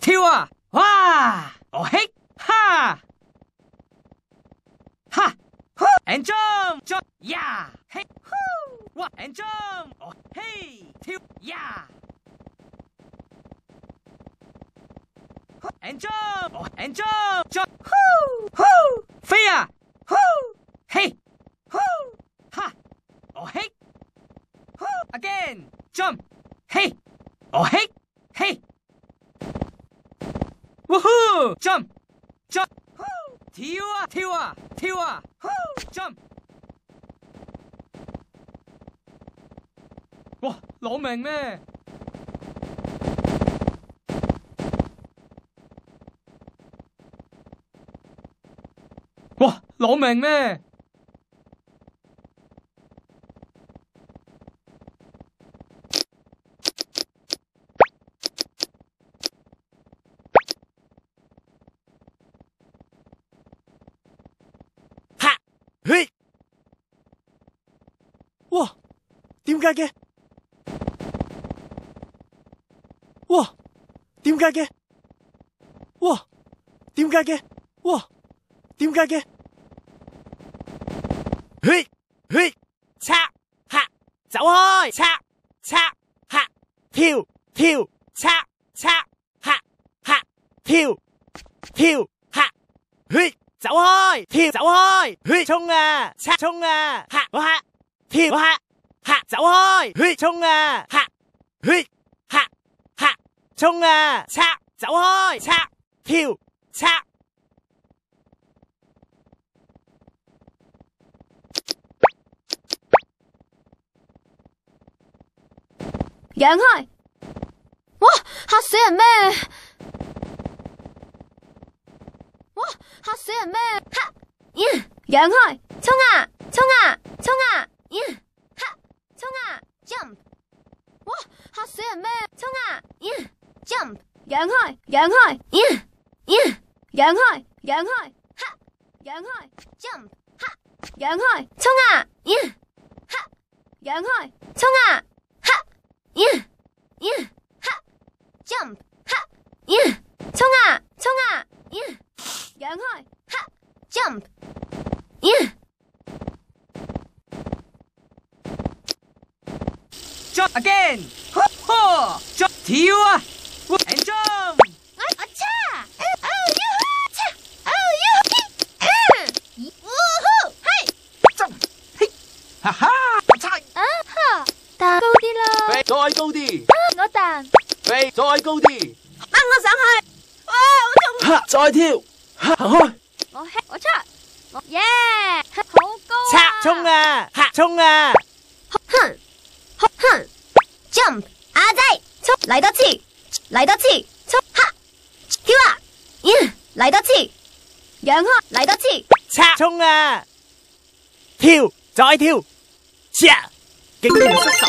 跳啊！哇！哦嘿，哈，哈，and jump， 呀，嘿，哇 ，and jump， 哦嘿，跳呀 ，and jump， 哦 and jump， 飞啊！嘿，哈，哦嘿。Again, jump, hey, oh hey, hey, woohoo, jump, jump, 跳啊跳啊跳啊 ，jump， 哇，攞命咩？哇，攞命咩？嘿！哇，點解嘅？哇，點解嘅？哇，點解嘅？哇，點解嘅？嘿，嘿，拆吓，走開！拆吓，跳跳，拆吓，跳跳吓，嘿！走開，跳走開，去衝啊，拆衝啊，我嚇，跳我嚇，走開，去衝啊，去衝啊，拆走開，拆跳拆，讓開！哇，嚇死人咩？哇！嚇死人咩？哈！讓開！衝啊！衝啊！衝啊！哈！衝啊 ！Jump！ 哇！嚇死人咩？衝啊 ！Jump！ 讓開！讓開！讓開！讓開！哈！讓開 ！Jump！ 哈！讓開！衝啊！哈！讓開！衝啊！哈！哈 ！Jump！ 哈！衝啊！衝啊！讓開，哈 ，jump， jump again， jump 跳啊 ，and jump， 我叉，嘿 ，jump， 嘿，哈哈，我叉，彈高啲咯，飛再高啲，我彈，飛再高啲，掹我上去，哇，好痛，再跳，行開，我叉，耶，好高啊，拆衝啊，衝啊，哼，jump， 阿仔，衝，嚟多次，嚟多次，衝，哈，跳啊，嚟多次，讓開，嚟多次，拆衝啊，跳再跳，拆，竟然失手，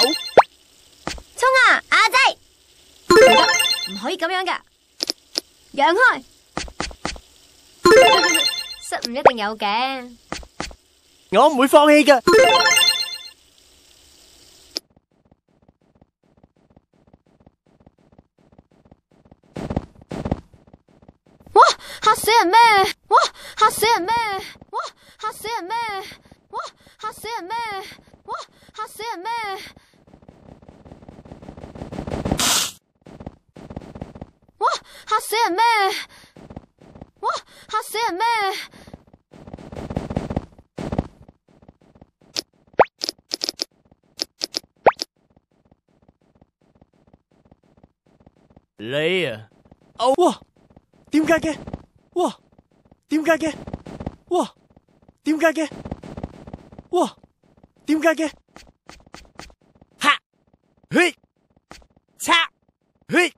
衝啊，阿仔，唔可以咁樣噶，讓開。失誤一定有嘅，我唔會放棄㗎。哇！嚇死人咩？哇！嚇死人咩？哇！嚇死人咩？哇！嚇死人咩？哇！嚇死人咩？哇！嚇死人咩？哇！嚇死人咩？你啊，哇，點解嘅？哇，點解嘅？哇，點解嘅？哇，點解嘅？哈，嘿，拆，嘿。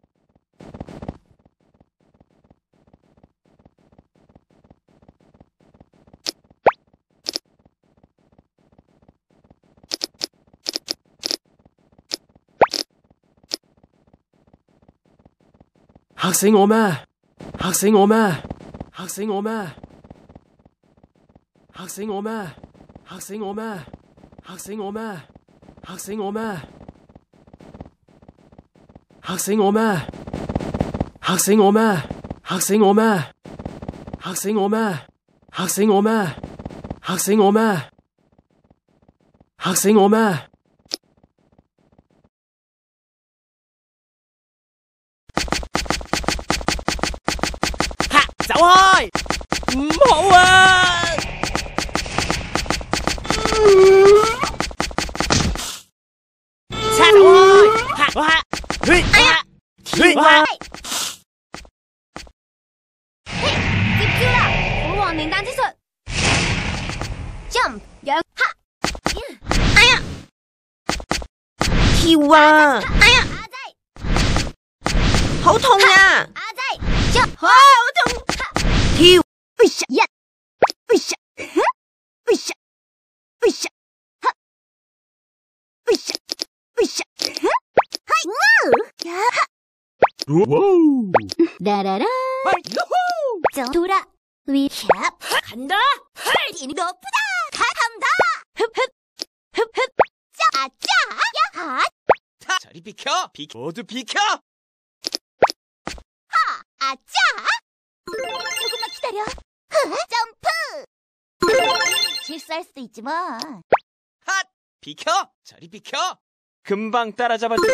嚇死我咩？嚇死我咩？嚇死我咩？嚇死我咩？嚇死我咩？嚇死我咩？嚇死我咩？嚇死我咩？嚇死我咩？嚇死我咩？嚇死我咩？嚇死我咩？嚇死我咩？嚇死我咩？嚇，走開！唔好啊！走開！嚇，哇！哎呀！哇！接招啦！虎王連彈之術 ，jump 仰哈，哎呀！跳啊！哎呀！阿仔，好痛啊！阿仔，jump，哇，好痛！跳！哎呀！一，哎呀！哎呀！哎呀！哈！哎呀！哎呀！라라라. 돌아 위 간다! 힘이 높다. 간다. 흡흡 짜짜 야하 저리 비켜! 모두 비켜! 아짜. 조금만 기다려. 점프. 실수할 수도 있지 뭐. 핫! 비켜! 저리 비켜! 금방 따라잡아줄게.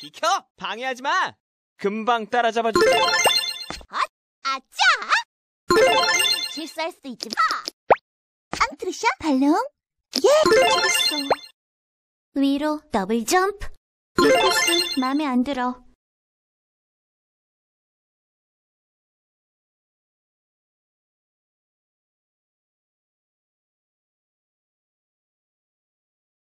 비켜! 방해하지 마! 금방 따라잡아줄게. 아짜. 실수할 수도 있지 뭐. 안트루샤 발롱. 예. 잘했어. 위로 더블 점프. 이 코스 마음에 안 들어.